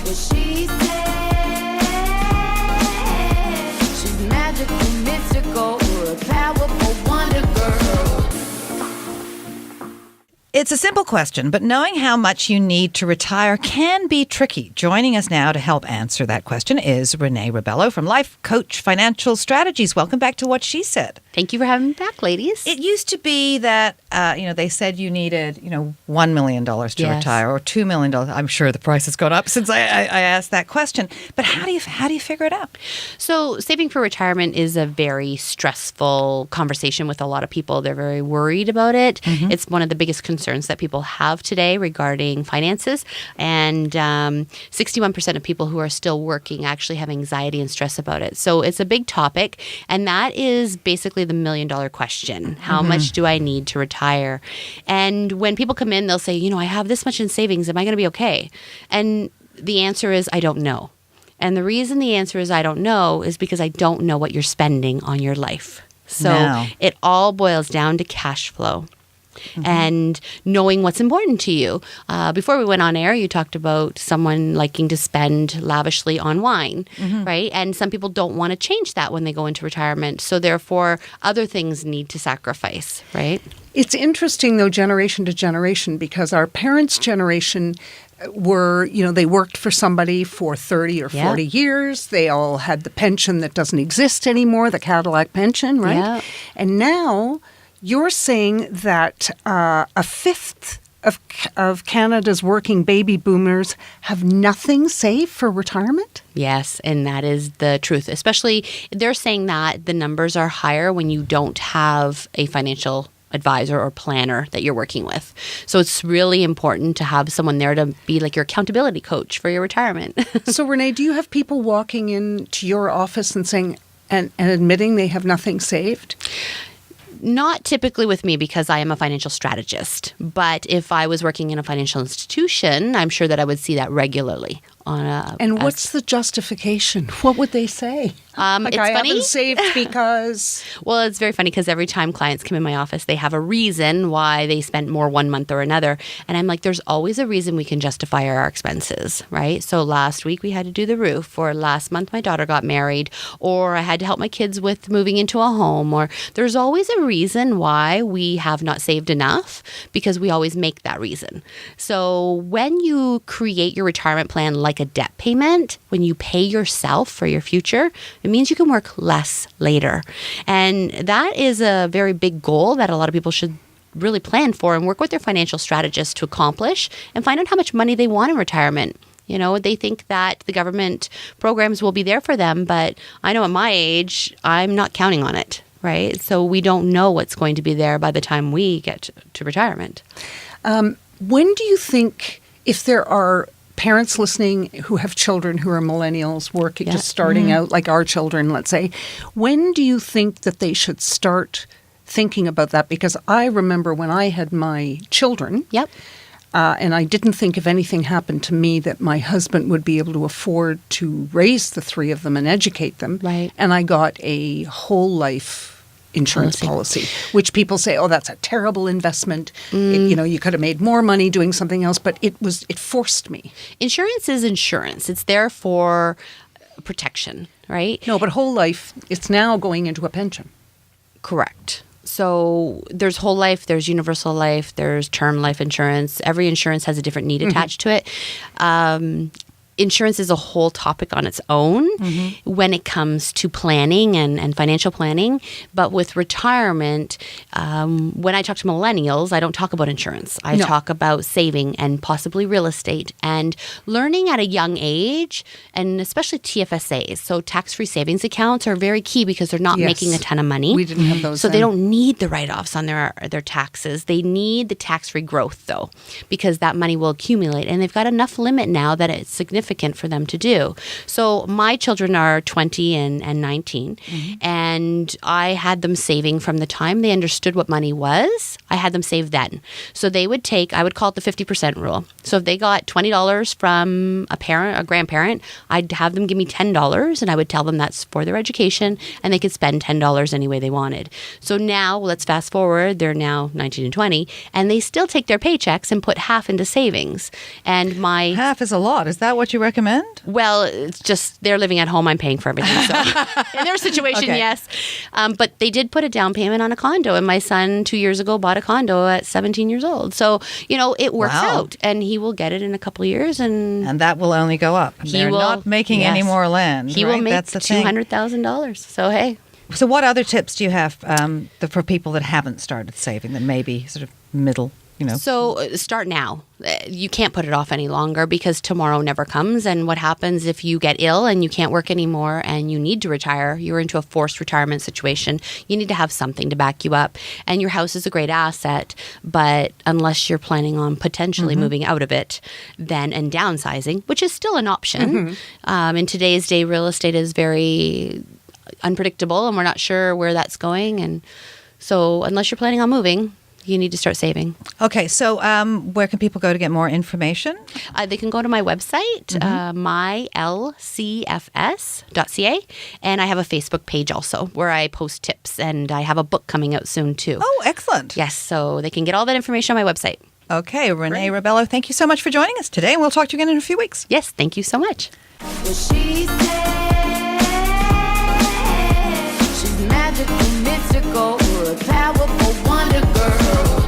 what she said. She's magical, mystical, a powerful wonder girl. It's a simple question, but knowing how much you need to retire can be tricky. Joining us now to help answer that question is Renée Rebelo from Life Coach Financial Strategies. Welcome back to What She Said. Thank you for having me back, ladies. It used to be that, they said you needed, $1 million to retire or $2 million. I'm sure the price has gone up since I asked that question. But how do you figure it out? So saving for retirement is a very stressful conversation with a lot of people. They're very worried about it. Mm-hmm. It's one of the biggest concerns that people have today regarding finances. And 61% of people who are still working actually have anxiety and stress about it. So it's a big topic. And that is basically the $1 million question. How much do I need to retire? And when people come in, they'll say, I have this much in savings. Am I going to be okay? And the answer is, I don't know. And the reason the answer is I don't know is because I don't know what you're spending on your life. So it all boils down to cash flow. And knowing what's important to you. Before we went on air, you talked about someone liking to spend lavishly on wine, right? And some people don't want to change that when they go into retirement. So therefore, other things need to sacrifice, right? It's interesting, though, generation to generation, because our parents' generation were, they worked for somebody for 30 or 40 years. They all had the pension that doesn't exist anymore, the Cadillac pension, right? Yeah. And now you're saying that a fifth of Canada's working baby boomers have nothing saved for retirement? Yes, and that is the truth. Especially, they're saying that the numbers are higher when you don't have a financial advisor or planner that you're working with. So it's really important to have someone there to be like your accountability coach for your retirement. So Renée, do you have people walking into your office and saying and admitting they have nothing saved? Not typically with me because I am a financial strategist. But if I was working in a financial institution, I'm sure that I would see that regularly. And what's the justification? What would they say? It's funny. I haven't saved because... Well, it's very funny because every time clients come in my office, they have a reason why they spent more one month or another. And I'm like, there's always a reason we can justify our expenses, right? So last week we had to do the roof, or last month my daughter got married, or I had to help my kids with moving into a home, or there's always a reason why we have not saved enough, because we always make that reason. So when you create your retirement plan like a debt payment, when you pay yourself for your future, it means you can work less later. And that is a very big goal that a lot of people should really plan for and work with their financial strategist to accomplish and find out how much money they want in retirement. They think that the government programs will be there for them, but I know at my age, I'm not counting on it, right? So we don't know what's going to be there by the time we get to retirement. When do you think, if there are parents listening who have children who are millennials working, just starting out, like our children, let's say, when do you think that they should start thinking about that? Because I remember when I had my children, and I didn't think if anything happened to me that my husband would be able to afford to raise the three of them and educate them. Right. And I got a whole life insurance policy, which people say, oh, that's a terrible investment. You could have made more money doing something else, but it forced me. Insurance is insurance. It's there for protection, right? No, but whole life, it's now going into a pension. Correct. So there's whole life, there's universal life, there's term life insurance. Every insurance has a different need attached to it. Insurance is a whole topic on its own when it comes to planning and financial planning. But with retirement, when I talk to millennials, I don't talk about insurance. I talk about saving and possibly real estate and learning at a young age, and especially TFSAs. So tax-free savings accounts are very key because they're not making a ton of money. We didn't have those So they don't need the write-offs on their taxes. They need the tax-free growth, though, because that money will accumulate. And they've got enough limit now that it's significant for them to do. So my children are 20 and 19, and I had them saving from the time they understood what money was. I had them save then. So they would I would call it the 50% rule. So if they got $20 from a grandparent, I'd have them give me $10, and I would tell them that's for their education, and they could spend $10 any way they wanted. So now, let's fast forward, they're now 19 and 20, and they still take their paychecks and put half into savings. And half is a lot. Is that what you you recommend? Well, it's just they're living at home. I'm paying for everything. So in their situation, Okay. yes. But they did put a down payment on a condo. And my son 2 years ago bought a condo at 17 years old. So, it works Wow. out. And he will get it in a couple of years. And And that will only go up. They're not making any yes. more land. He right? will make That's the thing. $200,000. So, hey. So what other tips do you have for people that haven't started saving, that maybe sort of middle, So start now. You can't put it off any longer because tomorrow never comes. And what happens if you get ill and you can't work anymore and you need to retire? You're into a forced retirement situation. You need to have something to back you up. And your house is a great asset, but unless you're planning on potentially moving out of it, then and downsizing, which is still an option. In today's day, real estate is very unpredictable and we're not sure where that's going. And so unless you're planning on moving, you need to start saving. Okay, so where can people go to get more information? They can go to my website, mylcfs.ca, and I have a Facebook page also where I post tips, and I have a book coming out soon too. Oh, excellent. Yes, so they can get all that information on my website. Okay, Renée Rebelo, thank you so much for joining us today, and we'll talk to you again in a few weeks. Yes, thank you so much. Well, she said she's magical, mystical, a powerful wonder girl.